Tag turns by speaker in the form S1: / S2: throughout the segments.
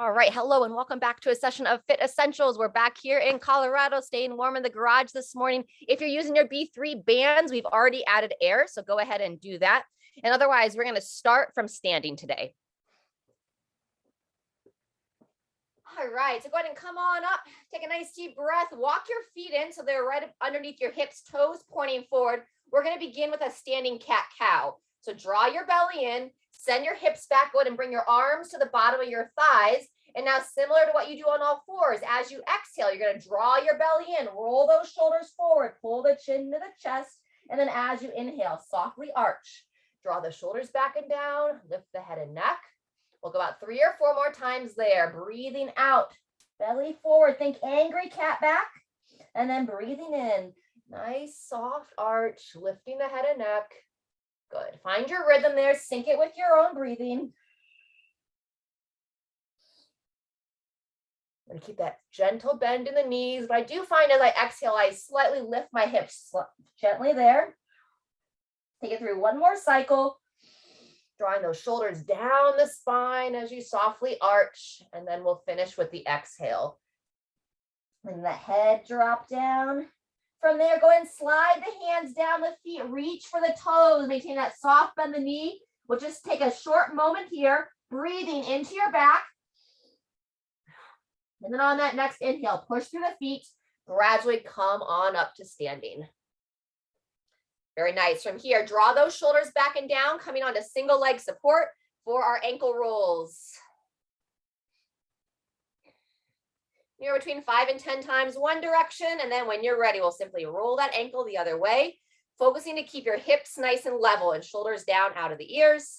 S1: All right, hello and welcome back to a session of Fit Essentials. We're back here in Colorado, staying warm in the garage this morning. If you're using your B3 bands, we've already added air, so go ahead and do that. And otherwise, we're going to start from standing today. All right, so go ahead and come on up, take a nice deep breath, walk your feet in so they're right underneath your hips, toes pointing forward. We're going to begin with a standing cat-cow. So draw your belly in, send your hips back, go ahead and bring your arms to the bottom of your thighs. And now similar to what you do on all fours, as you exhale, you're going to draw your belly in, roll those shoulders forward, pull the chin to the chest. And then as you inhale, softly arch, draw the shoulders back and down, lift the head and neck. We'll go about 3 or 4 more times there. Breathing out, belly forward, think angry cat back. And then breathing in, nice soft arch, lifting the head and neck. Good. Find your rhythm there. Sync it with your own breathing. I'm going to keep that gentle bend in the knees. But I do find as I exhale, I slightly lift my hips gently there. Take it through one more cycle. Drawing those shoulders down the spine as you softly arch. And then we'll finish with the exhale. And the head drop down. From there, go ahead and slide the hands down the feet. Reach for the toes. Maintain that soft bend the knee. We'll just take a short moment here. Breathing into your back. And then on that next inhale, push through the feet. Gradually come on up to standing. Very nice. From here, draw those shoulders back and down, coming onto single leg support for our ankle rolls. You're between 5 and 10 times one direction, and then when you're ready, we'll simply roll that ankle the other way, focusing to keep your hips nice and level and shoulders down out of the ears.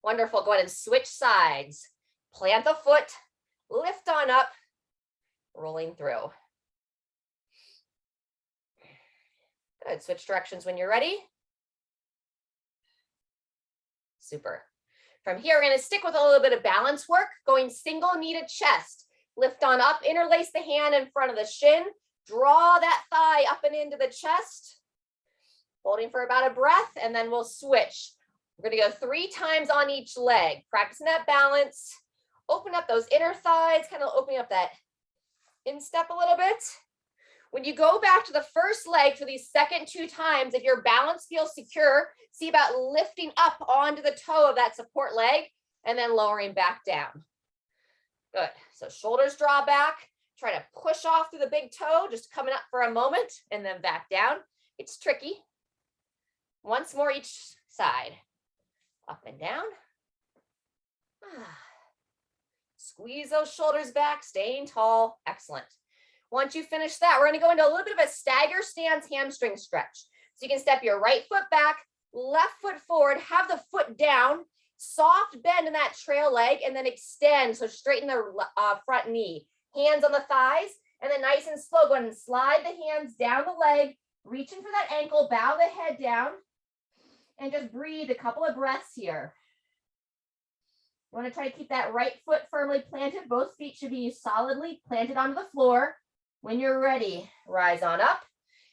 S1: Wonderful. Go ahead and switch sides. Plant the foot, lift on up, rolling through. Good. Switch directions when you're ready. Super. From here, we're going to stick with a little bit of balance work, going single knee to chest. Lift on up, interlace the hand in front of the shin. Draw that thigh up and into the chest. Holding for about a breath, and then we'll switch. We're going to go 3 times on each leg. Practicing that balance. Open up those inner thighs, kind of opening up that instep a little bit. When you go back to the first leg for these second 2 times, if your balance feels secure, see about lifting up onto the toe of that support leg and then lowering back down. Good. So shoulders draw back. Try to push off through the big toe, just coming up for a moment and then back down. It's tricky. Once more each side. Up and down. Squeeze those shoulders back, staying tall. Excellent. Once you finish that, we're going to go into a little bit of a stagger stance hamstring stretch. So you can step your right foot back, left foot forward, have the foot down, soft bend in that trail leg, and then extend. So straighten the front knee. Hands on the thighs, and then nice and slow, go ahead and slide the hands down the leg, reaching for that ankle, bow the head down, and just breathe a couple of breaths here. You want to try to keep that right foot firmly planted. Both feet should be solidly planted onto the floor. When you're ready, rise on up.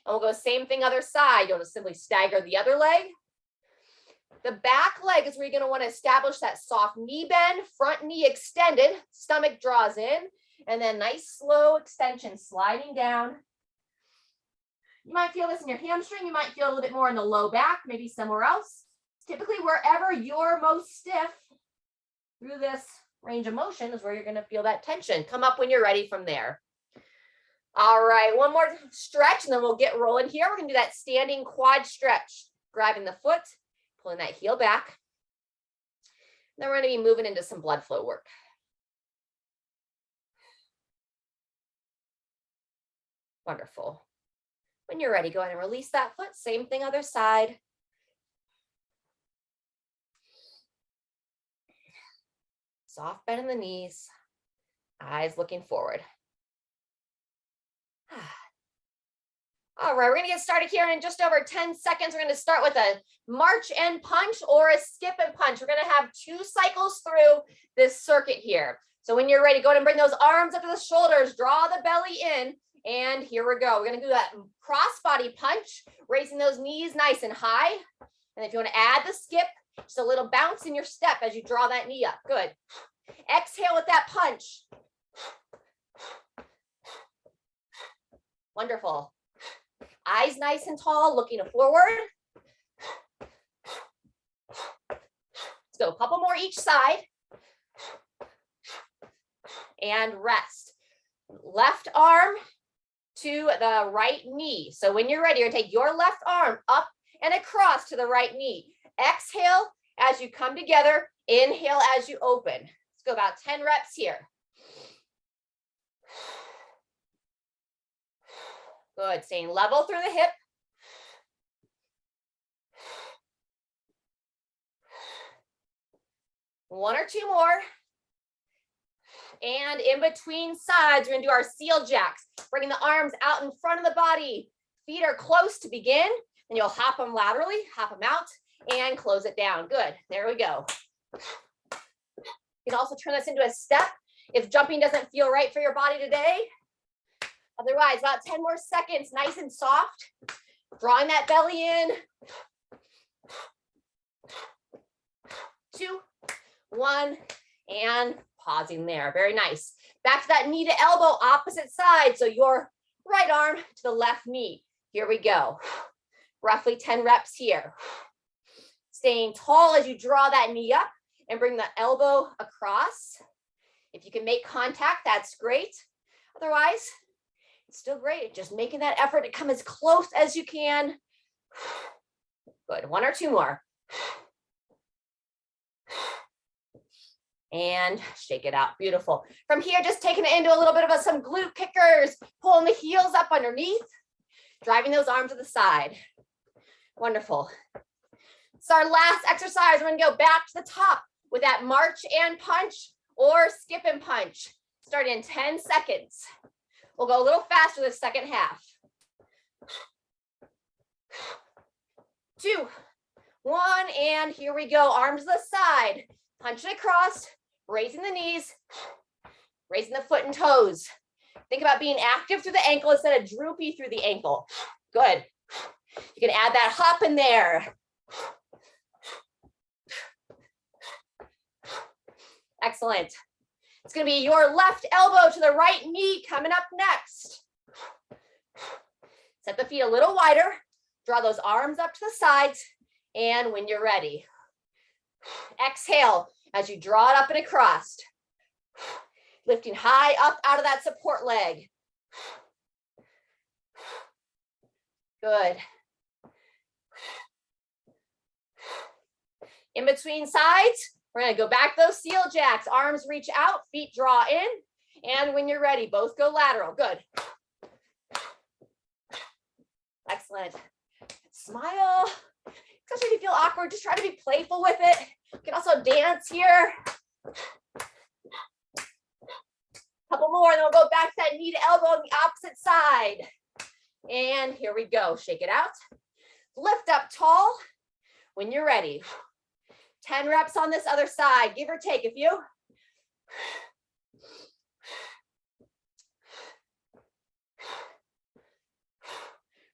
S1: And we'll go same thing other side. You'll just simply stagger the other leg. The back leg is where you're going to want to establish that soft knee bend, front knee extended, stomach draws in, and then nice slow extension sliding down. You might feel this in your hamstring. You might feel a little bit more in the low back, maybe somewhere else. Typically, wherever you're most stiff through this range of motion is where you're going to feel that tension. Come up when you're ready from there. All right, one more stretch and then we'll get rolling here. We're going to do that standing quad stretch, grabbing the foot, pulling that heel back. Then we're going to be moving into some blood flow work. Wonderful. When you're ready, go ahead and release that foot. Same thing, other side. Soft bend in the knees, eyes looking forward. All right, we're going to get started here in just over 10 seconds. We're going to start with a march and punch or a skip and punch. We're going to have 2 cycles through this circuit here. So when you're ready, go ahead and bring those arms up to the shoulders, draw the belly in, and here we go. We're going to do that cross body punch, raising those knees nice and high. And if you want to add the skip, just a little bounce in your step as you draw that knee up. Good. Exhale with that punch. Wonderful. Eyes nice and tall, looking forward. Let's go a couple more each side. And rest. Left arm to the right knee. So when you're ready, you're gonna take your left arm up and across to the right knee. Exhale as you come together. Inhale as you open. Let's go about 10 reps here. Good, staying level through the hip. One or two more. And in between sides, we're gonna do our seal jacks, bringing the arms out in front of the body. Feet are close to begin, and you'll hop them laterally, hop them out, and close it down. Good, there we go. You can also turn this into a step if jumping doesn't feel right for your body today. Otherwise, about 10 more seconds, nice and soft. Drawing that belly in. 2, 1, and pausing there. Very nice. Back to that knee to elbow, opposite side. So your right arm to the left knee. Here we go. Roughly 10 reps here. Staying tall as you draw that knee up and bring the elbow across. If you can make contact, that's great. Otherwise, it's still great. Just making that effort to come as close as you can. Good. 1 or 2 more. And shake it out. Beautiful. From here, just taking it into a little bit of some glute kickers, pulling the heels up underneath, driving those arms to the side. Wonderful. So our last exercise, we're going to go back to the top with that march and punch or skip and punch. Starting in 10 seconds. We'll go a little faster the second half. 2, 1, and here we go. Arms to the side. Punch it across, raising the knees, raising the foot and toes. Think about being active through the ankle instead of droopy through the ankle. Good. You can add that hop in there. Excellent. It's going to be your left elbow to the right knee coming up next. Set the feet a little wider. Draw those arms up to the sides. And when you're ready, exhale as you draw it up and across. Lifting high up out of that support leg. Good. In between sides, we're going to go back to those seal jacks. Arms reach out, feet draw in. And when you're ready, both go lateral. Good. Excellent. Smile. Especially if you feel awkward, just try to be playful with it. You can also dance here. Couple more, and then we'll go back to that knee to elbow on the opposite side. And here we go. Shake it out. Lift up tall when you're ready. 10 reps on this other side, give or take a few.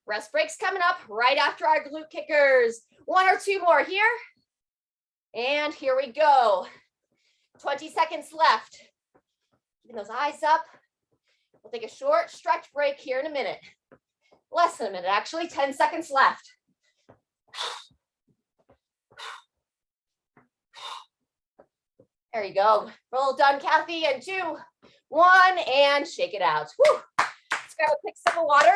S1: Rest breaks coming up right after our glute kickers. 1 or 2 more here. And here we go. 20 seconds left. Keeping those eyes up. We'll take a short stretch break here in a minute. Less than a minute, actually. 10 seconds left. There you go. Roll done, Kathy. And 2, 1, and shake it out. Whew. Let's grab a quick sip of water.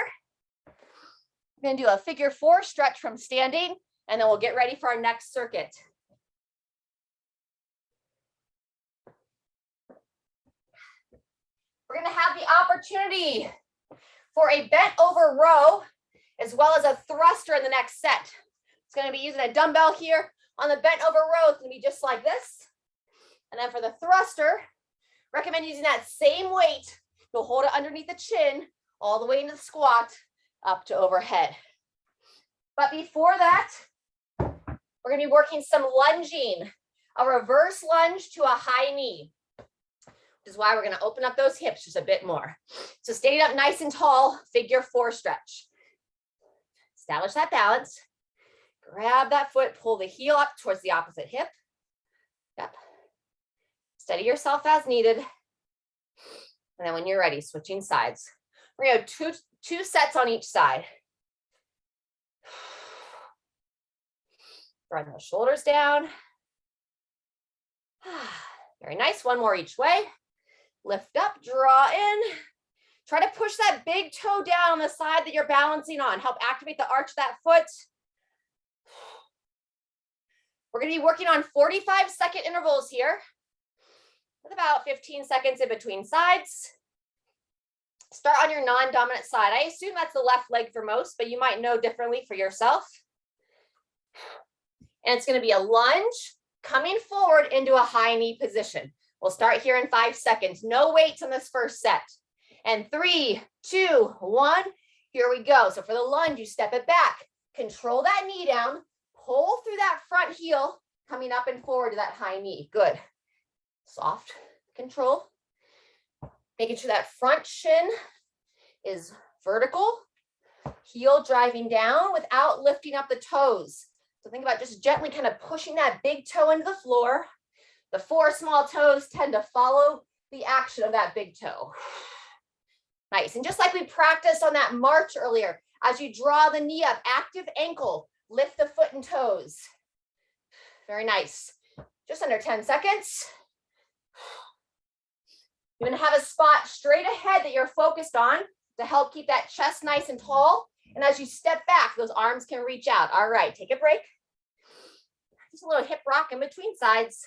S1: We're going to do a figure 4 stretch from standing, and then we'll get ready for our next circuit. We're going to have the opportunity for a bent over row, as well as a thruster in the next set. It's going to be using a dumbbell here. On the bent over row, it's going to be just like this. And then for the thruster, recommend using that same weight. You'll hold it underneath the chin, all the way into the squat, up to overhead. But before that, we're going to be working some lunging, a reverse lunge to a high knee, which is why we're going to open up those hips just a bit more. So standing up nice and tall, figure 4 stretch. Establish that balance. Grab that foot, pull the heel up towards the opposite hip. Yep. Steady yourself as needed. And then when you're ready, switching sides. We're gonna have two sets on each side. Run those shoulders down. Very nice, one more each way. Lift up, draw in. Try to push that big toe down on the side that you're balancing on. Help activate the arch of that foot. We're gonna be working on 45-second intervals here with about 15 seconds in between sides. Start on your non-dominant side. I assume that's the left leg for most, but you might know differently for yourself. And it's gonna be a lunge coming forward into a high knee position. We'll start here in 5 seconds. No weights on this first set. And 3, 2, 1, here we go. So for the lunge, you step it back. Control that knee down. Pull through that front heel, coming up and forward to that high knee. Good. Soft control. Making sure that front shin is vertical. Heel driving down without lifting up the toes. So think about just gently kind of pushing that big toe into the floor. The 4 small toes tend to follow the action of that big toe. Nice. And just like we practiced on that march earlier, as you draw the knee up, active ankle, lift the foot and toes. Very nice. Just under 10 seconds. You're going to have a spot straight ahead that you're focused on to help keep that chest nice and tall. And as you step back, those arms can reach out. All right, take a break. Just a little hip rock in between sides.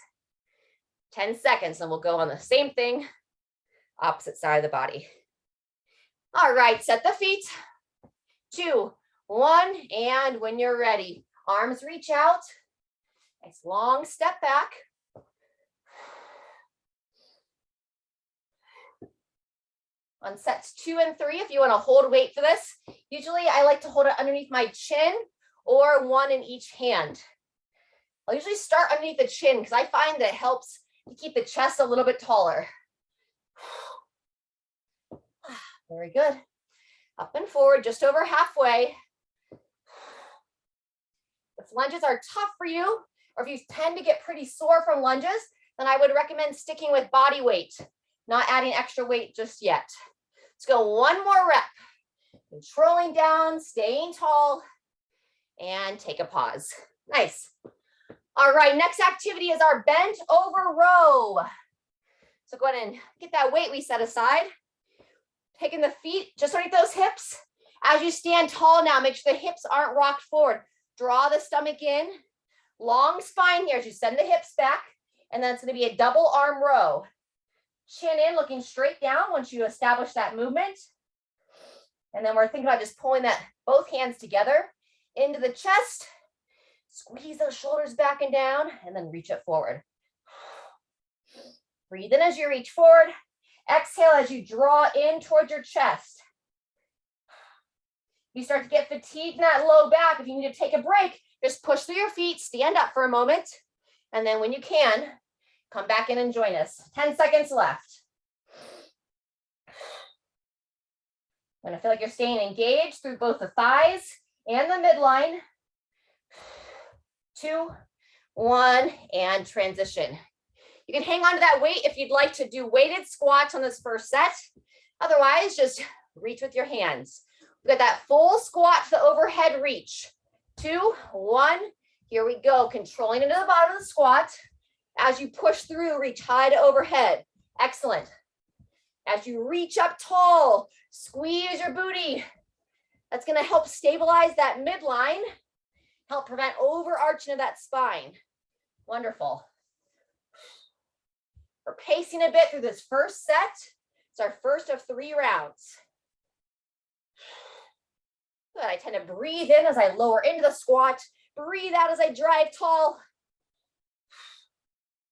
S1: 10 seconds, and we'll go on the same thing, opposite side of the body. All right, set the feet. 2, 1, and when you're ready, arms reach out. Nice long step back. On sets 2 and 3, if you want to hold weight for this, usually I like to hold it underneath my chin or one in each hand. I'll usually start underneath the chin because I find that it helps to keep the chest a little bit taller. Very good. Up and forward, just over halfway. If lunges are tough for you, or if you tend to get pretty sore from lunges, then I would recommend sticking with body weight, not adding extra weight just yet. Let's go one more rep. Controlling down, staying tall, and take a pause. Nice. All right, next activity is our bent over row. So go ahead and get that weight we set aside. Taking the feet just underneath those hips. As you stand tall now, make sure the hips aren't rocked forward. Draw the stomach in. Long spine here as you send the hips back. And then it's going to be a double arm row. Chin in, looking straight down once you establish that movement. And then we're thinking about just pulling that both hands together into the chest. Squeeze those shoulders back and down, and then reach it forward. Breathe in as you reach forward. Exhale as you draw in towards your chest. You start to get fatigued in that low back. If you need to take a break, just push through your feet, stand up for a moment, and then when you can, come back in and join us. 10 seconds left. You're going to feel like you're staying engaged through both the thighs and the midline. 2, 1, and transition. You can hang on to that weight if you'd like to do weighted squats on this first set. Otherwise, just reach with your hands. We've got that full squat to the overhead reach. 2, 1, here we go. Controlling into the bottom of the squat. As you push through, reach high to overhead. Excellent. As you reach up tall, squeeze your booty. That's going to help stabilize that midline. Help prevent overarching of that spine. Wonderful. We're pacing a bit through this first set. It's our first of 3 rounds. Good. I tend to breathe in as I lower into the squat. Breathe out as I drive tall.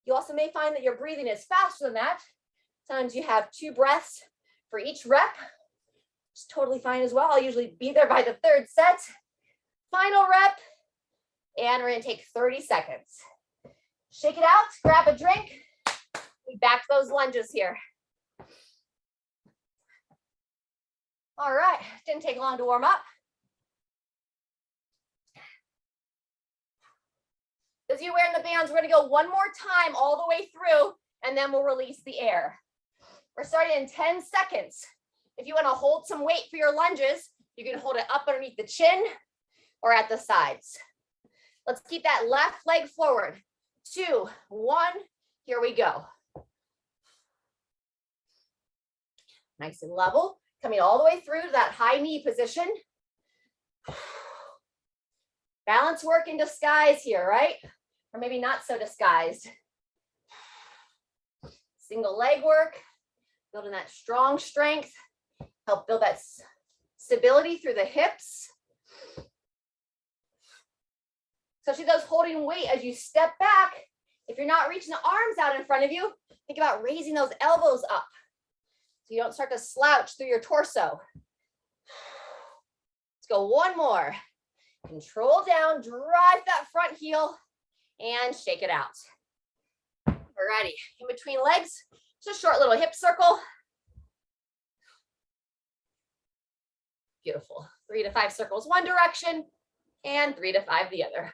S1: You also may find that your breathing is faster than that. Sometimes you have 2 breaths for each rep. It's totally fine as well. I'll usually be there by the 3rd set. Final rep. And we're going to take 30 seconds. Shake it out, grab a drink. Be back to those lunges here. All right, didn't take long to warm up. As you're wearing the bands, we're going to go one more time all the way through. and then we'll release the air. We're starting in 10 seconds. If you want to hold some weight for your lunges, you can hold it up underneath the chin or at the sides. Let's keep that left leg forward. 2, 1, here we go. Nice and level, coming all the way through to that high knee position. Balance work in disguise here, right? Or maybe not so disguised. Single leg work, building that strong strength, help build that stability through the hips. Especially those holding weight as you step back. If you're not reaching the arms out in front of you, think about raising those elbows up so you don't start to slouch through your torso. Let's go one more. Control down, drive that front heel, and shake it out. Alrighty, in between legs, just a short little hip circle. Beautiful. 3 to 5 circles one direction, and 3 to 5 the other.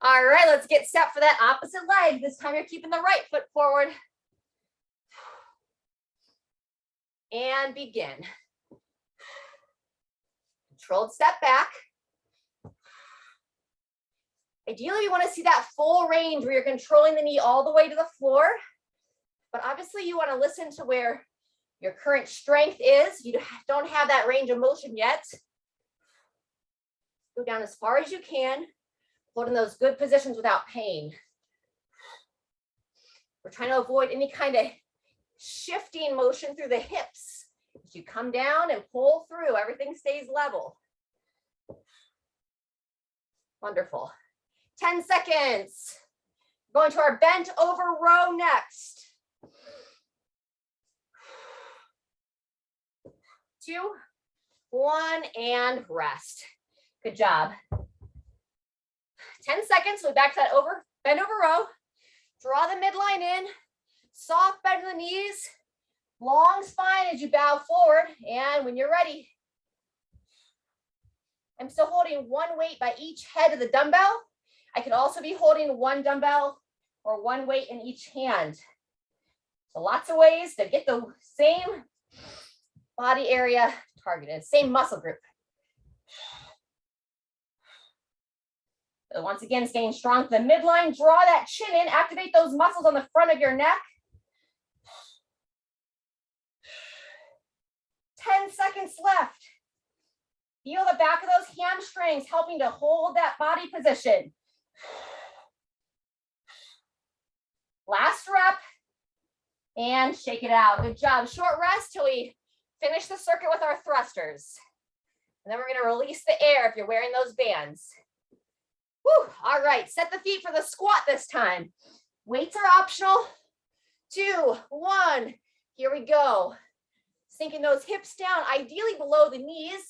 S1: All right, let's get set for that opposite leg. This time you're keeping the right foot forward. And begin. Controlled step back. Ideally, you want to see that full range where you're controlling the knee all the way to the floor. But obviously, you want to listen to where your current strength is. You don't have that range of motion yet. Go down as far as you can, holding those good positions without pain. We're trying to avoid any kind of shifting motion through the hips. As you come down and pull through, everything stays level. Wonderful. 10 seconds. Going to our bent over row next. 2, 1, and rest. Good job. 10 seconds, so back to that bend over row. Draw the midline in, soft bend in the knees, long spine as you bow forward, and when you're ready, I'm still holding one weight by each head of the dumbbell. I could also be holding one dumbbell or one weight in each hand. So lots of ways to get the same body area targeted, same muscle group. So once again, staying strong to the midline, draw that chin in, activate those muscles on the front of your neck. 10 seconds left. Feel the back of those hamstrings helping to hold that body position. Last rep, and shake it out. Good job. Short rest till we finish the circuit with our thrusters. And then we're going to release the air if you're wearing those bands. Woo. All right, set the feet for the squat this time. Weights are optional. 2, 1, here we go. Sinking those hips down, ideally below the knees.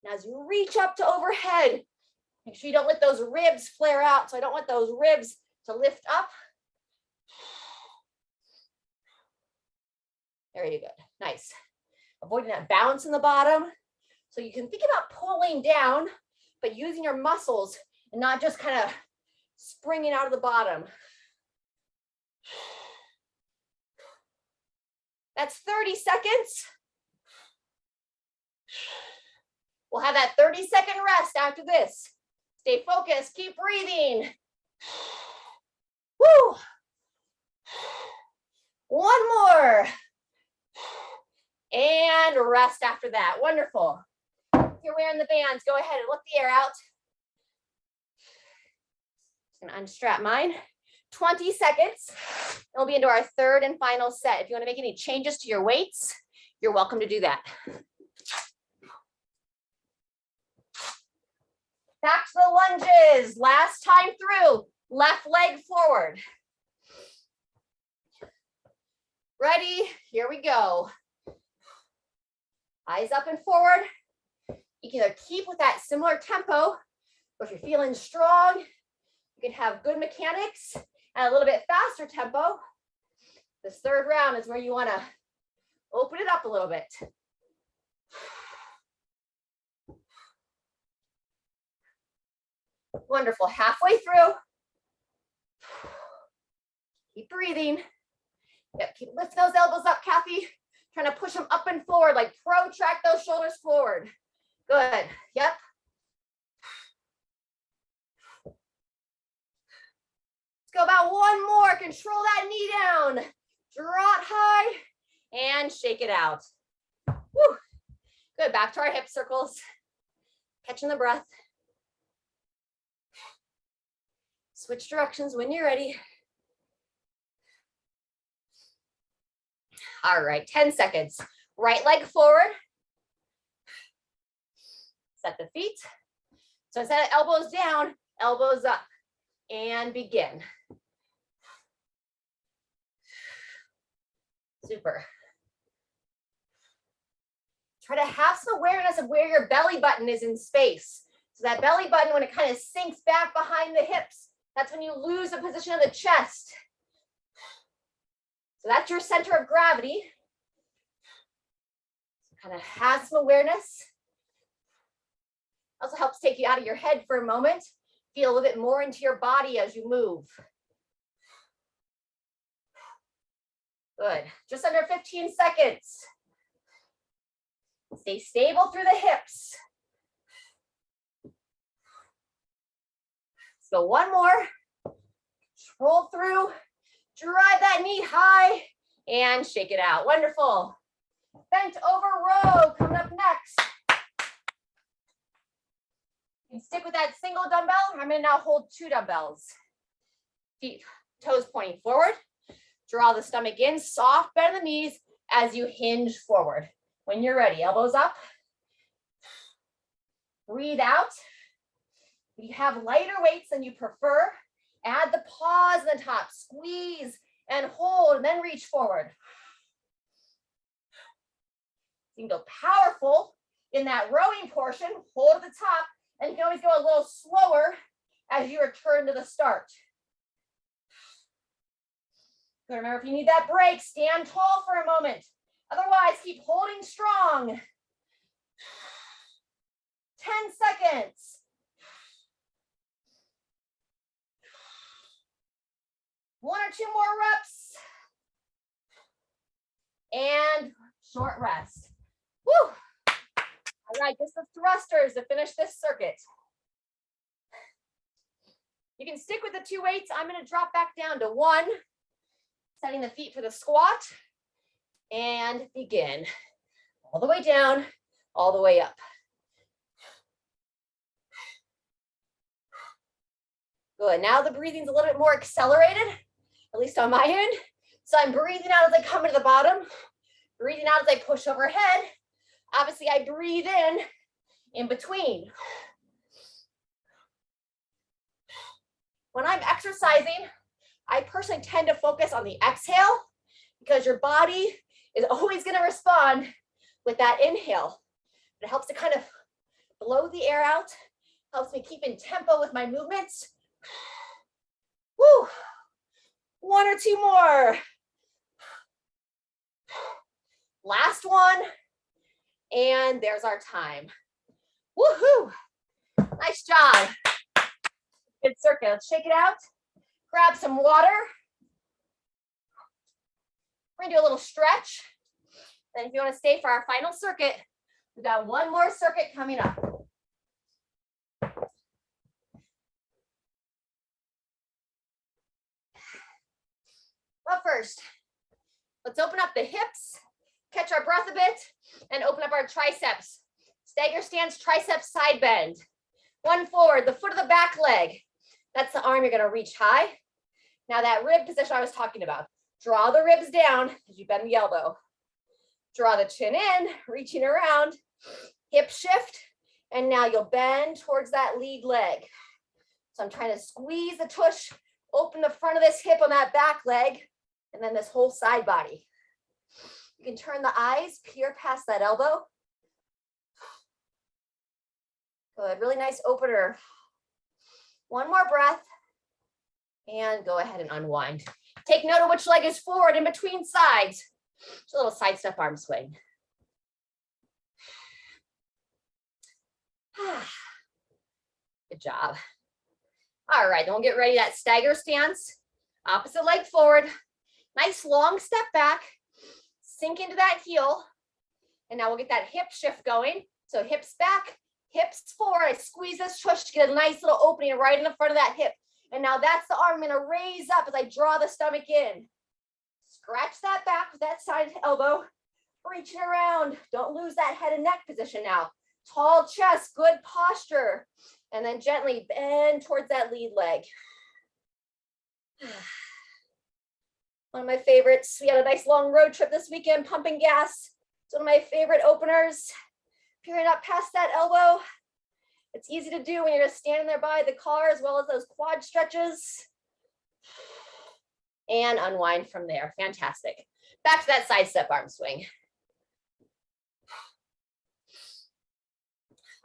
S1: Now as you reach up to overhead, make sure you don't let those ribs flare out. So I don't want those ribs to lift up. Very good, nice. Avoiding that bounce in the bottom. So you can think about pulling down, but using your muscles and not just kind of springing out of the bottom. That's 30 seconds. We'll have that 30-second rest after this. Stay focused, keep breathing. Woo! One more. And rest after that. Wonderful. If you're wearing the bands, go ahead and let the air out. Just gonna unstrap mine. 20 seconds. And we'll be into our third and final set. If you want to make any changes to your weights, you're welcome to do that. Back to the lunges. Last time through. Left leg forward. Ready? Here we go. Eyes up and forward. You can either keep with that similar tempo, or if you're feeling strong, you can have good mechanics and a little bit faster tempo. This third round is where you want to open it up a little bit. Wonderful. Halfway through. Keep breathing. Yep, keep lifting those elbows up, Kathy. Trying to push them up and forward, like protract those shoulders forward. Good. Yep. Let's go about one more. Control that knee down. Draw it high and shake it out. Woo. Good. Back to our hip circles. Catching the breath. Switch directions when you're ready. All right, 10 seconds. Right leg forward. Set the feet. So instead of elbows down, elbows up. And begin. Super. Try to have some awareness of where your belly button is in space. So that belly button, when it kind of sinks back behind the hips, that's when you lose the position of the chest. So that's your center of gravity. So kind of have some awareness. Also helps take you out of your head for a moment. Feel a little bit more into your body as you move. Good. Just under 15 seconds. Stay stable through the hips. Let's go one more. Roll through. Drive that knee high and shake it out. Wonderful. Bent over row coming up next. You can stick with that single dumbbell. I'm going to now hold 2 dumbbells. Feet, toes pointing forward. Draw the stomach in, soft bend the knees as you hinge forward. When you're ready, elbows up. Breathe out. If you have lighter weights than you prefer, add the pause in the top. Squeeze and hold, and then reach forward. You can go powerful in that rowing portion. Hold at the top, and you can always go a little slower as you return to the start. Remember, if you need that break, stand tall for a moment. Otherwise, keep holding strong. 10 seconds. One or 2 more reps. And short rest. Woo! All right, just the thrusters to finish this circuit. You can stick with the 2 weights. I'm going to drop back down to 1. Setting the feet for the squat. And begin. All the way down, all the way up. Good. Now the breathing's a little bit more accelerated, at least on my end. So I'm breathing out as I come to the bottom, breathing out as I push overhead. Obviously, I breathe in between. When I'm exercising, I personally tend to focus on the exhale because your body is always going to respond with that inhale. It helps to kind of blow the air out, helps me keep in tempo with my movements. Woo! 1 or 2 more. Last one. And there's our time. Woohoo! Nice job. Good circuit. Let's shake it out. Grab some water. We're going to do a little stretch. Then if you want to stay for our final circuit, we've got 1 more circuit coming up. But first, let's open up the hips, catch our breath a bit, and open up our triceps. Stagger stance, triceps side bend. 1 forward, the foot of the back leg. That's the arm you're going to reach high. Now that rib position I was talking about. Draw the ribs down as you bend the elbow. Draw the chin in, reaching around. Hip shift, and now you'll bend towards that lead leg. So I'm trying to squeeze the tush, open the front of this hip on that back leg, and then this whole side body. You can turn the eyes, peer past that elbow. Good, really nice opener. 1 more breath, and go ahead and unwind. Take note of which leg is forward in between sides. Just a little side step arm swing. Good job. All right, then we'll get ready, that stagger stance, opposite leg forward, nice long step back, sink into that heel, and now we'll get that hip shift going. So hips back, hips forward, I squeeze this tush to get a nice little opening right in the front of that hip. And now that's the arm I'm gonna raise up as I draw the stomach in. Scratch that back with that side elbow, reaching around. Don't lose that head and neck position now. Tall chest, good posture. And then gently bend towards that lead leg. One of my favorites. We had a nice long road trip this weekend, pumping gas. It's one of my favorite openers. Peering up past that elbow. It's easy to do when you're just standing there by the car, as well as those quad stretches. And unwind from there. Fantastic. Back to that side step arm swing.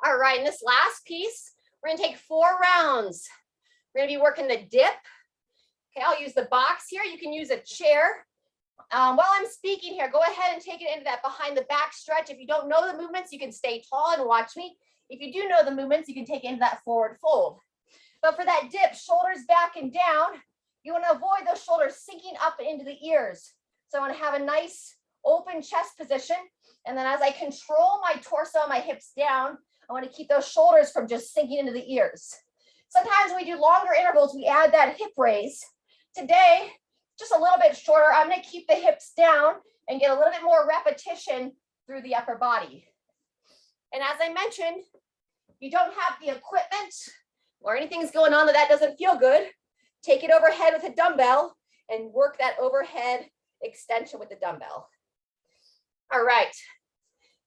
S1: All right, in this last piece, we're gonna take 4 rounds. We're gonna be working the dip. Okay, I'll use the box here. You can use a chair. While I'm speaking here, go ahead and take it into that behind the back stretch. If you don't know the movements, you can stay tall and watch me. If you do know the movements, you can take it into that forward fold. But for that dip, shoulders back and down, you want to avoid those shoulders sinking up into the ears. So I want to have a nice open chest position. And then as I control my torso, my hips down, I want to keep those shoulders from just sinking into the ears. Sometimes when we do longer intervals, we add that hip raise. Today, just a little bit shorter, I'm going to keep the hips down and get a little bit more repetition through the upper body. And as I mentioned, if you don't have the equipment or anything's going on that doesn't feel good, take it overhead with a dumbbell and work that overhead extension with the dumbbell. All right.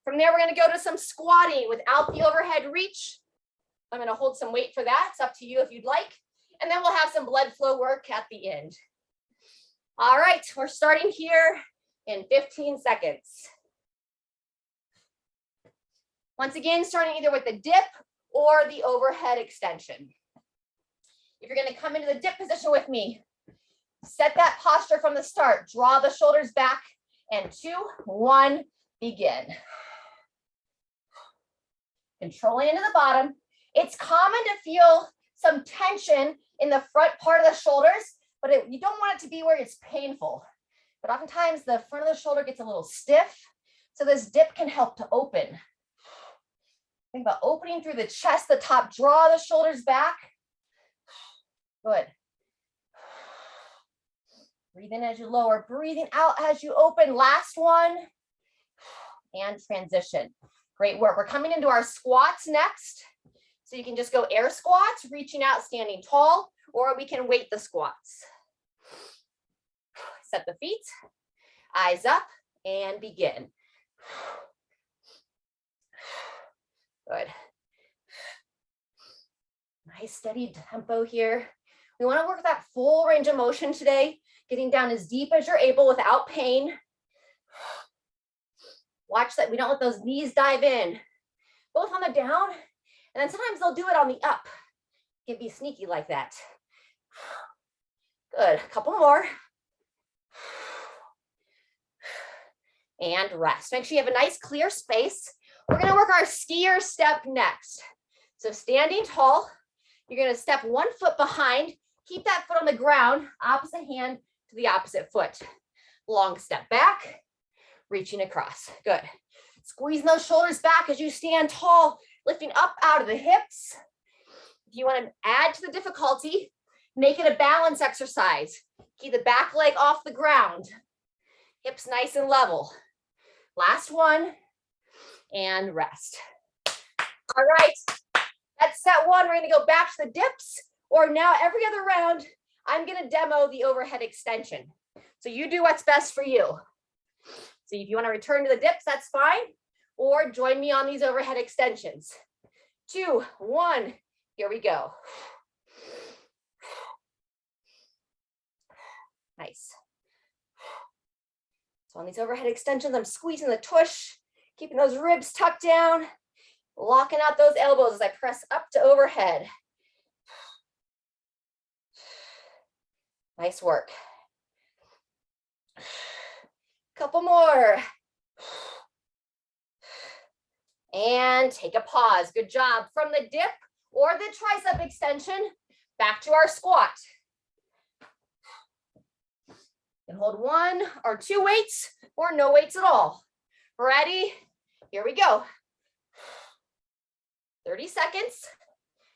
S1: From there, we're going to go to some squatting without the overhead reach. I'm going to hold some weight for that. It's up to you if you'd like. And then we'll have some blood flow work at the end. All right, we're starting here in 15 seconds. Once again, starting either with the dip or the overhead extension. If you're going to come into the dip position with me, set that posture from the start. Draw the shoulders back, and 2, 1, begin. Controlling into the bottom. It's common to feel some tension in the front part of the shoulders, but you don't want it to be where it's painful. But oftentimes the front of the shoulder gets a little stiff, so this dip can help to open. Think about opening through the chest, the top, draw the shoulders back. Good. Breathe in as you lower, breathing out as you open. Last one. And transition. Great work. We're coming into our squats next. So you can just go air squats, reaching out, standing tall, or we can weight the squats. Set the feet, eyes up, and begin. Good. Nice steady tempo here. We want to work that full range of motion today, getting down as deep as you're able without pain. Watch that we don't let those knees dive in. Both on the down, and then sometimes they'll do it on the up. You can be sneaky like that. Good, a couple more. And rest. Make sure you have a nice clear space. We're gonna work our skier step next. So standing tall, you're gonna step 1 foot behind, keep that foot on the ground, opposite hand to the opposite foot. Long step back, reaching across. Good. Squeezing those shoulders back as you stand tall, lifting up out of the hips. If you want to add to the difficulty, make it a balance exercise. Keep the back leg off the ground. Hips nice and level. Last one, and rest. All right, that's set 1. We're going to go back to the dips, or now every other round, I'm going to demo the overhead extension. So you do what's best for you. So if you want to return to the dips, that's fine, or join me on these overhead extensions. 2, 1, here we go. Nice. So on these overhead extensions, I'm squeezing the tush, keeping those ribs tucked down, locking out those elbows as I press up to overhead. Nice work. Couple more. And take a pause. Good job. From the dip or the tricep extension, Back to our squat. And hold 1 or 2 weights or no weights at all. Ready? Here we go. 30 seconds.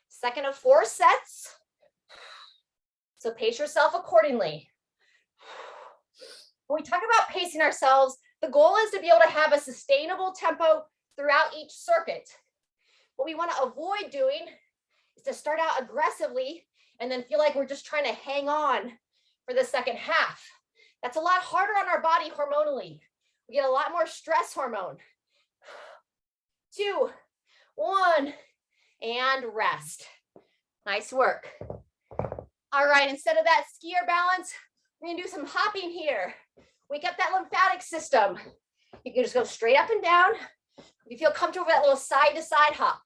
S1: Second of 4 sets. So pace yourself accordingly. When we talk about pacing ourselves, the goal is to be able to have a sustainable tempo throughout each circuit. What we want to avoid doing is to start out aggressively and then feel like we're just trying to hang on for the second half. That's a lot harder on our body hormonally. We get a lot more stress hormone. 2, 1, and rest. Nice work. All right, instead of that skier balance, we're gonna do some hopping here. Wake up that lymphatic system. You can just go straight up and down. If you feel comfortable with that little side to side hop.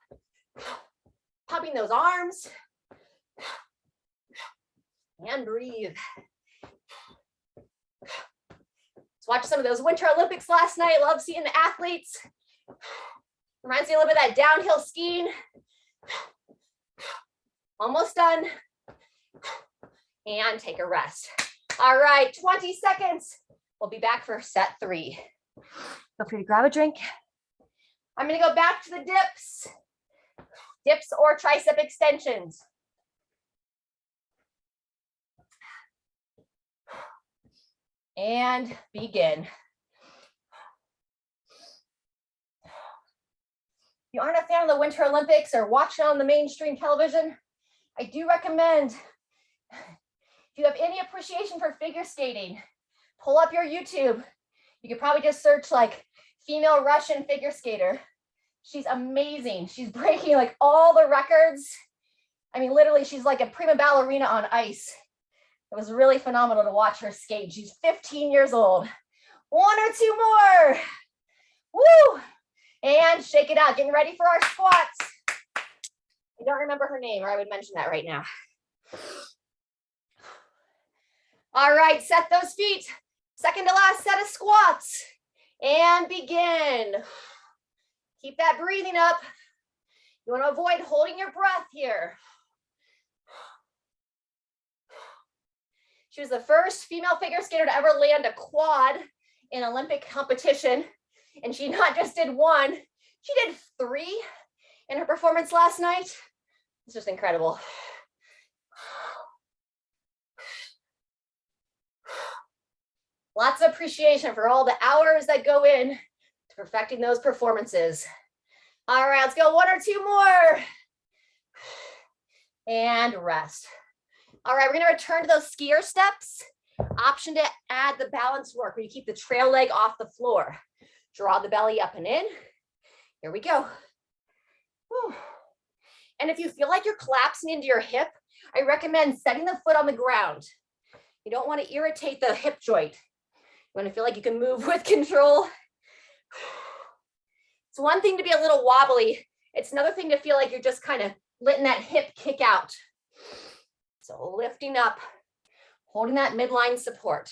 S1: Pumping those arms. And breathe. Let's watch some of those Winter Olympics last night. Love seeing the athletes. Reminds me a little bit of that downhill skiing. Almost done. And take a rest. All right, 20 seconds. We'll be back for set 3. Feel free to grab a drink. I'm going to go back to the dips. Dips or tricep extensions. And begin. If you aren't a fan of the Winter Olympics or watching on the mainstream television, I do recommend, if you have any appreciation for figure skating, pull up your YouTube. You could probably just search like female Russian figure skater. She's amazing. She's breaking like all the records. I mean, literally, she's like a prima ballerina on ice. It was really phenomenal to watch her skate. She's 15 years old. 1 or 2 more. Woo! And shake it out. Getting ready for our squats. I don't remember her name, or I would mention that right now. All right, set those feet. Second to last set of squats. And begin. Keep that breathing up. You want to avoid holding your breath here. She was the first female figure skater to ever land a quad in Olympic competition. And she not just did 1, she did 3 in her performance last night. It's just incredible. Lots of appreciation for all the hours that go in to perfecting those performances. All right, let's go 1 or 2 more. And rest. All right, we're gonna return to those skier steps. Option to add the balance work where you keep the trail leg off the floor. Draw the belly up and in. Here we go. Whew. And if you feel like you're collapsing into your hip, I recommend setting the foot on the ground. You don't want to irritate the hip joint. You want to feel like you can move with control. It's one thing to be a little wobbly. It's another thing to feel like you're just kind of letting that hip kick out. So lifting up, holding that midline support.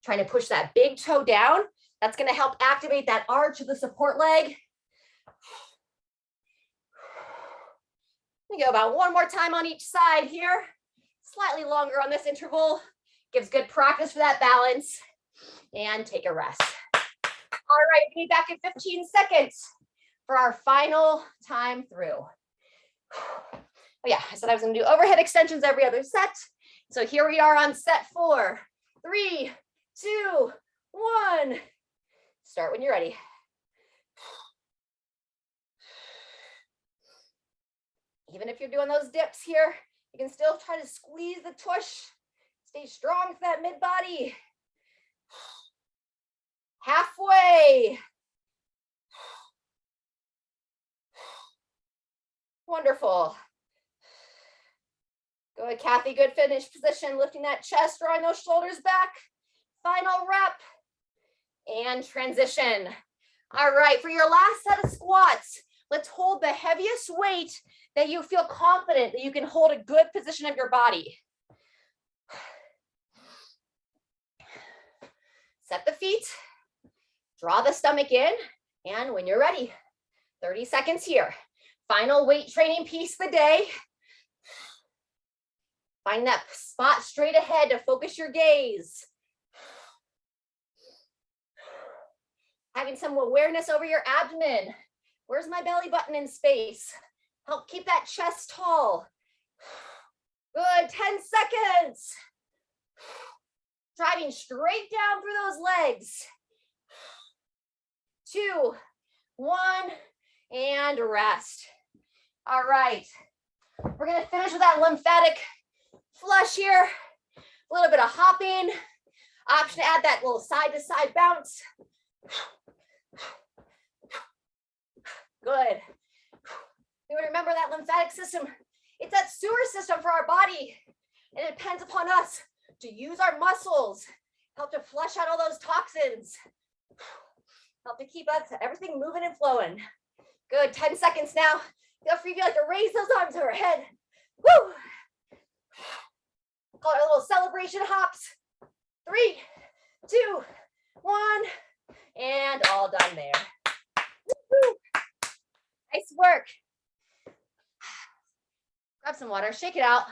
S1: Trying to push that big toe down. That's going to help activate that arch of the support leg. We go about 1 more time on each side here. Slightly longer on this interval. Gives good practice for that balance. And take a rest. All right, we'll be back in 15 seconds for our final time through. Oh yeah, I said I was going to do overhead extensions every other set. So here we are on set 4. 3, 2, 1. Start when you're ready. Even if you're doing those dips here, you can still try to squeeze the tush. Stay strong for that mid body. Halfway. Wonderful. Go ahead, Kathy. Good finish position. Lifting that chest, drawing those shoulders back. Final rep. And transition. All right, for your last set of squats, let's hold the heaviest weight that you feel confident that you can hold a good position of your body. Set the feet. Draw the stomach in. And when you're ready, 30 seconds here. Final weight training piece of the day. Find that spot straight ahead to focus your gaze. Having some awareness over your abdomen. Where's my belly button in space? Help keep that chest tall. Good, 10 seconds. Driving straight down through those legs. 2, 1, and rest. All right, we're gonna finish with that lymphatic flush here. A little bit of hopping. Option to add that little side to side bounce. Good. You remember that lymphatic system, it's that sewer system for our body. And it depends upon us to use our muscles, help to flush out all those toxins, help to keep us everything moving and flowing. Good, 10 seconds now. Feel free if you like to raise those arms overhead. Woo! Call it our little celebration hops. 3, 2, 1, and all done there. Woo-hoo. Nice work. Grab some water, shake it out.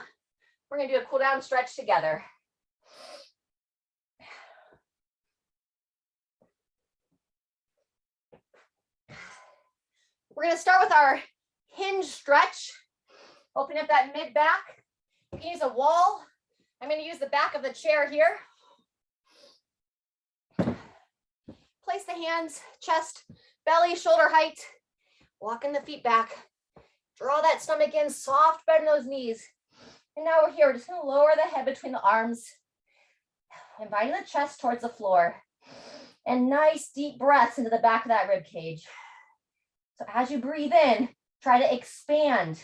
S1: We're gonna do a cool down stretch together. We're gonna start with our hinge stretch. Open up that mid back. You can use a wall. I'm gonna use the back of the chair here. Place the hands, chest, belly, shoulder height. Walking the feet back. Draw that stomach in, soft bend those knees. And now we're here, we're just gonna lower the head between the arms. Inviting the chest towards the floor. And nice deep breaths into the back of that rib cage. So as you breathe in, try to expand.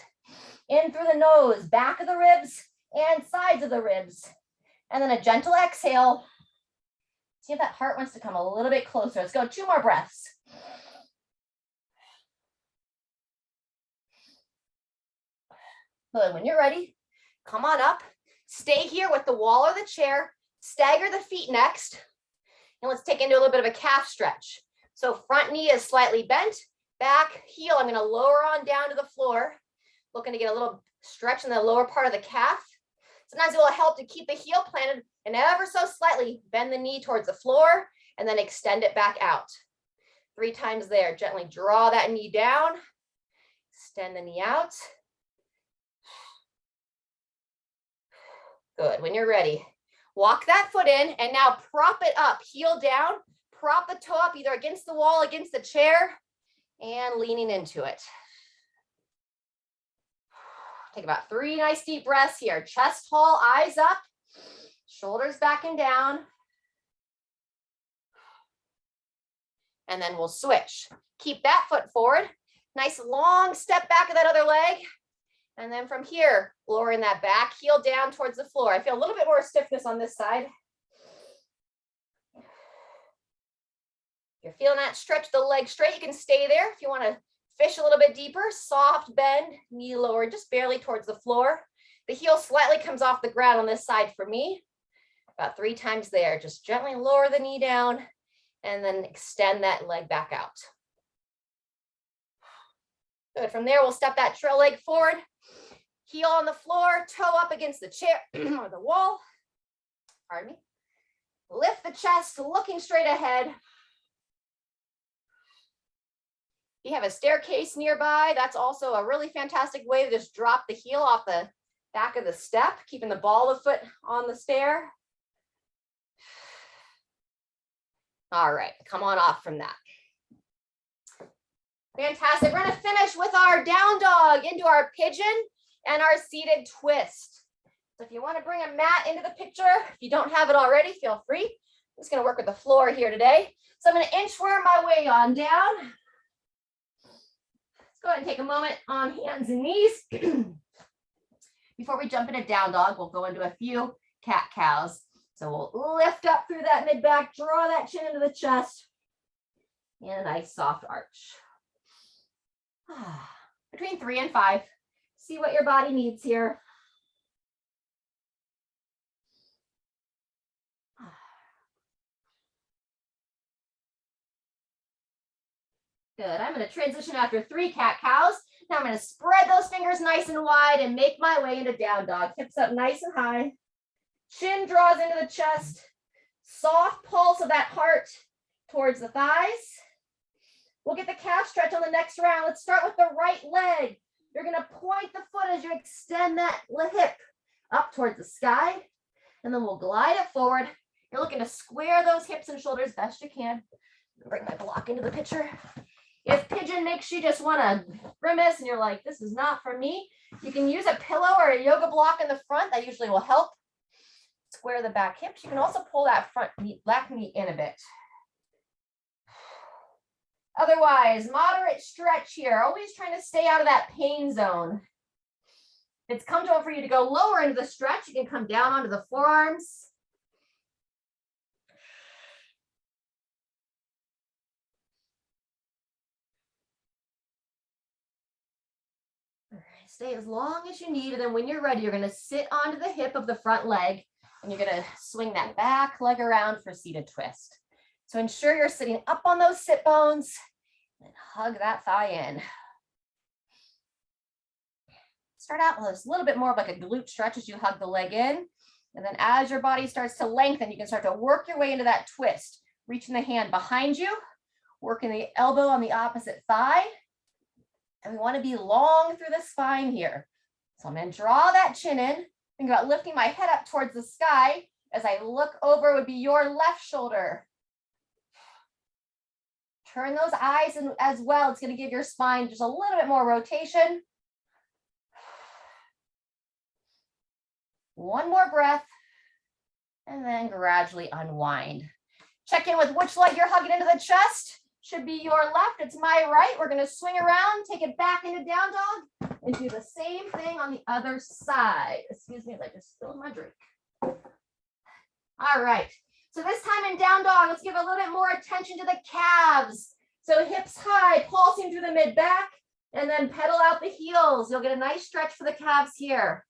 S1: In through the nose, back of the ribs and sides of the ribs. And then a gentle exhale. See if that heart wants to come a little bit closer. Let's go, 2 more breaths. Good, when you're ready, come on up. Stay here with the wall or the chair. Stagger the feet next. And let's take into a little bit of a calf stretch. So front knee is slightly bent. Back heel, I'm gonna lower on down to the floor. Looking to get a little stretch in the lower part of the calf. Sometimes it will help to keep the heel planted and ever so slightly bend the knee towards the floor and then extend it back out. 3 times there. Gently draw that knee down. Extend the knee out. Good. When you're ready, walk that foot in and now prop it up. Heel down. Prop the toe up either against the wall, against the chair, and leaning into it. Take about 3 nice deep breaths here. Chest tall, eyes up, shoulders back and down. And then we'll switch. Keep that foot forward. Nice long step back of that other leg. And then from here, lowering that back heel down towards the floor. I feel a little bit more stiffness on this side. If you're feeling that, stretch the leg straight. You can stay there. If you want to fish a little bit deeper, soft bend, knee lower, just barely towards the floor. The heel slightly comes off the ground on this side for me. About 3 times there. Just gently lower the knee down and then extend that leg back out. Good. From there, we'll step that trail leg forward. Heel on the floor, toe up against the chair or the wall. Pardon me. Lift the chest, looking straight ahead. If you have a staircase nearby, that's also a really fantastic way to just drop the heel off the back of the step, keeping the ball of the foot on the stair. All right, come on off from that. Fantastic. We're going to finish with our down dog into our pigeon and our seated twist. So if you want to bring a mat into the picture, if you don't have it already, feel free. I'm just going to work with the floor here today. So I'm going to inchworm my way on down. Let's go ahead and take a moment on hands and knees. Before we jump into down dog, we'll go into a few cat cows. So we'll lift up through that mid back, draw that chin into the chest, and a nice soft arch. Between 3 and 5. See what your body needs here. Good. I'm going to transition after 3 cat cows. Now I'm going to spread those fingers nice and wide and make my way into down dog. Hips up nice and high. Chin draws into the chest. Soft pulse of that heart towards the thighs. We'll get the calf stretch on the next round. Let's start with the right leg. You're going to point the foot as you extend that hip up towards the sky. And then we'll glide it forward. You're looking to square those hips and shoulders best you can. Bring my block into the picture. If pigeon makes you just want to grimace and you're like, this is not for me, you can use a pillow or a yoga block in the front. That usually will help square the back hips. You can also pull that front knee, back knee in a bit. Otherwise, moderate stretch here. Always trying to stay out of that pain zone. If it's comfortable for you to go lower into the stretch, you can come down onto the forearms. Stay as long as you need, and then when you're ready, you're going to sit onto the hip of the front leg, and you're going to swing that back leg around for seated twist. So ensure you're sitting up on those sit bones, and hug that thigh in. Start out with a little bit more of like a glute stretch as you hug the leg in, and then as your body starts to lengthen, you can start to work your way into that twist, reaching the hand behind you, working the elbow on the opposite thigh. And we want to be long through the spine here. So I'm going to draw that chin in. Think about lifting my head up towards the sky. As I look over would be your left shoulder. Turn those eyes in as well. It's going to give your spine just a little bit more rotation. One more breath. And then gradually unwind. Check in with which leg you're hugging into the chest. Should be your left, it's my right. We're going to swing around, take it back into down dog, and do the same thing on the other side. Excuse me, as I just spilled my drink. All right, so this time in down dog, let's give a little bit more attention to the calves. So hips high, pulsing through the mid back, and then pedal out the heels. You'll get a nice stretch for the calves here.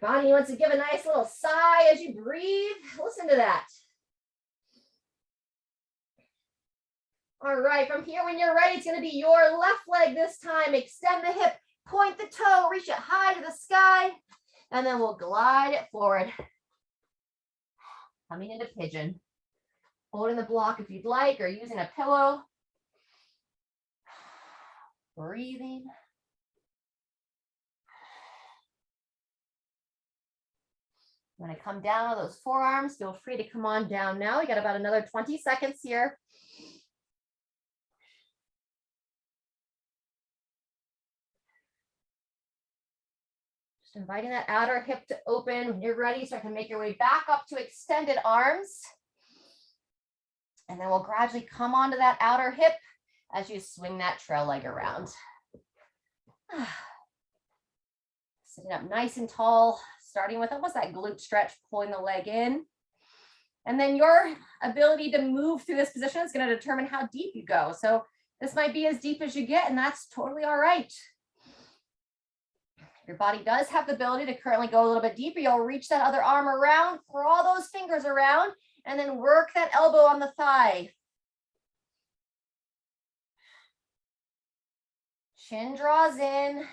S1: Your body wants to give a nice little sigh as you breathe. Listen to that. All right, from here, when you're ready, it's going to be your left leg this time. Extend the hip, point the toe, reach it high to the sky, and then we'll glide it forward. Coming into pigeon. Holding the block if you'd like, or using a pillow. Breathing. When I come down on those forearms, feel free to come on down now. We got about another 20 seconds here. Just inviting that outer hip to open. When you're ready, start to make your way back up to extended arms. And then we'll gradually come onto that outer hip as you swing that trail leg around. Sitting up nice and tall. Starting with almost that glute stretch, pulling the leg in. And then your ability to move through this position is going to determine how deep you go. So this might be as deep as you get, and that's totally all right. Your body does have the ability to currently go a little bit deeper. You'll reach that other arm around, draw those fingers around, and then work that elbow on the thigh. Chin draws in.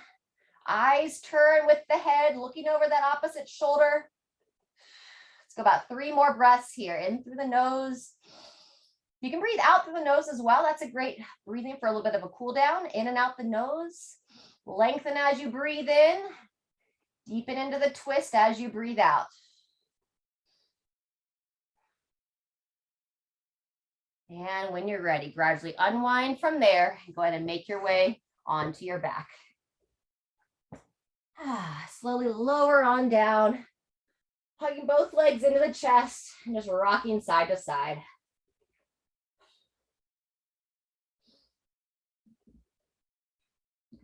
S1: Eyes turn with the head, looking over that opposite shoulder. Let's go about 3 more breaths here. In through the nose. You can breathe out through the nose as well. That's a great breathing for a little bit of a cool down. In and out the nose. Lengthen as you breathe in. Deepen into the twist as you breathe out. And when you're ready, gradually unwind from there. Go ahead and make your way onto your back. Slowly lower on down, hugging both legs into the chest and just rocking side to side.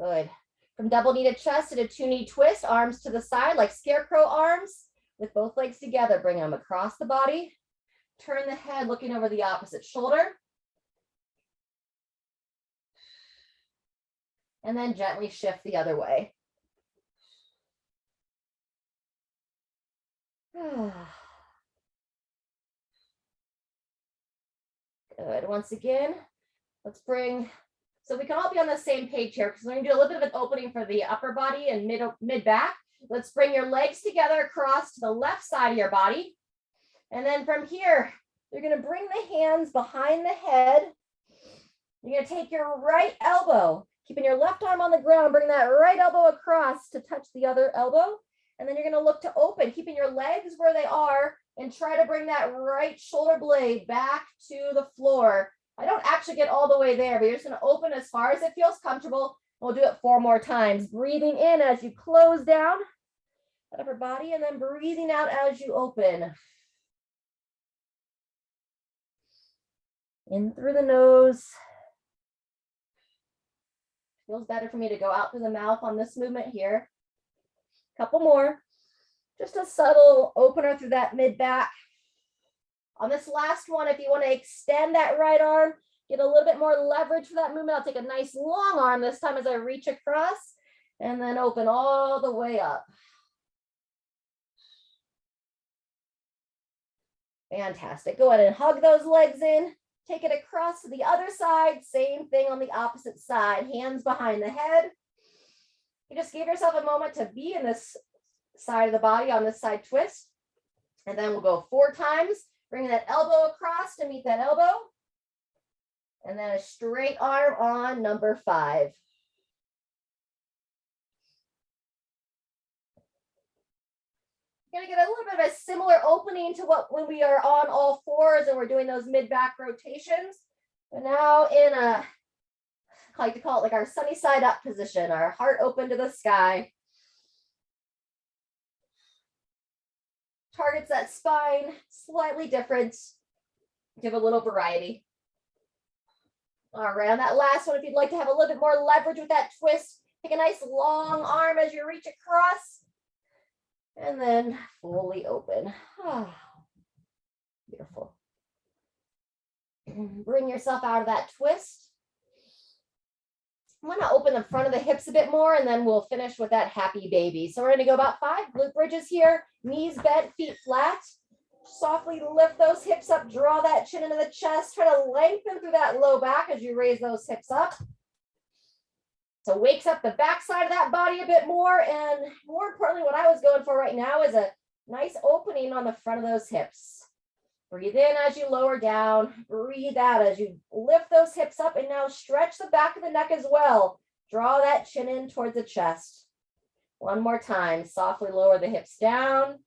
S1: Good. From double knee to chest to a 2-knee twist, arms to the side like scarecrow arms with both legs together. Bring them across the body. Turn the head looking over the opposite shoulder. And then gently shift the other way. Good. Once again, let's bring, so we can all be on the same page here because we're going to do a little bit of an opening for the upper body and mid back. Let's bring your legs together across to the left side of your body. And then from here, you're going to bring the hands behind the head. You're going to take your right elbow, keeping your left arm on the ground, bring that right elbow across to touch the other elbow. And then you're going to look to open, keeping your legs where they are, and try to bring that right shoulder blade back to the floor. I don't actually get all the way there, but you're just going to open as far as it feels comfortable. We'll do it 4 more times. Breathing in as you close down that upper body, and then breathing out as you open. In through the nose. Feels better for me to go out through the mouth on this movement here. Couple more. Just a subtle opener through that mid back. On this last one, if you want to extend that right arm, get a little bit more leverage for that movement. I'll take a nice long arm this time as I reach across, and then open all the way up. Fantastic. Go ahead and hug those legs in. Take it across to the other side. Same thing on the opposite side. Hands behind the head. You just give yourself a moment to be in this side of the body on this side twist. And then we'll go 4 times. Bring that elbow across to meet that elbow. And then a straight arm on number 5. You're going to get a little bit of a similar opening to what when we are on all 4s and we're doing those mid-back rotations. But now in a, I like to call it like our sunny side up position, our heart open to the sky. Targets that spine slightly different. Give a little variety. All right, on that last one, if you'd like to have a little bit more leverage with that twist, take a nice long arm as you reach across. And then fully open. Oh, beautiful. Bring yourself out of that twist. I'm going to open the front of the hips a bit more, and then we'll finish with that happy baby. So we're going to go about 5 glute bridges here. Knees bent, feet flat. Softly lift those hips up. Draw that chin into the chest. Try to lengthen through that low back as you raise those hips up. So wakes up the back side of that body a bit more. And more importantly, what I was going for right now is a nice opening on the front of those hips. Breathe in as you lower down. Breathe out as you lift those hips up. And now stretch the back of the neck as well. Draw that chin in towards the chest. One more time. Softly lower the hips down.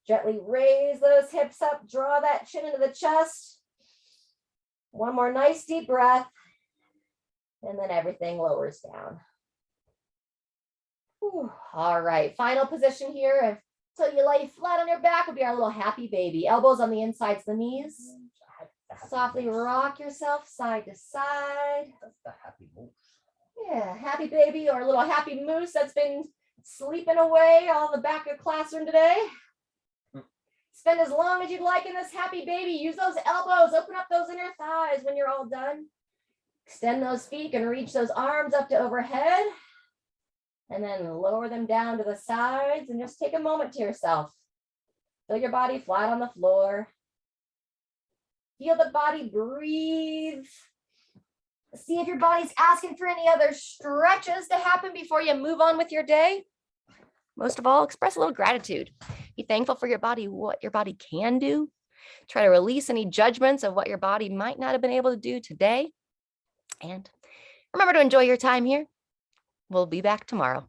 S1: Gently raise those hips up. Draw that chin into the chest. One more nice deep breath. And then everything lowers down. Whew. All right, final position here. Until you lay flat on your back will be our little happy baby. Elbows on the insides of the knees. Softly rock yourself side to side.
S2: That's the happy moose.
S1: Yeah, happy baby or a little happy moose that's been sleeping away on the back of the classroom today. Spend as long as you'd like in this happy baby. Use those elbows. Open up those inner thighs when you're all done. Extend those feet and reach those arms up to overhead. And then lower them down to the sides and just take a moment to yourself. Feel your body flat on the floor. Feel the body breathe. See if your body's asking for any other stretches to happen before you move on with your day. Most of all, express a little gratitude. Be thankful for your body, what your body can do. Try to release any judgments of what your body might not have been able to do today. And remember to enjoy your time here. We'll be back tomorrow.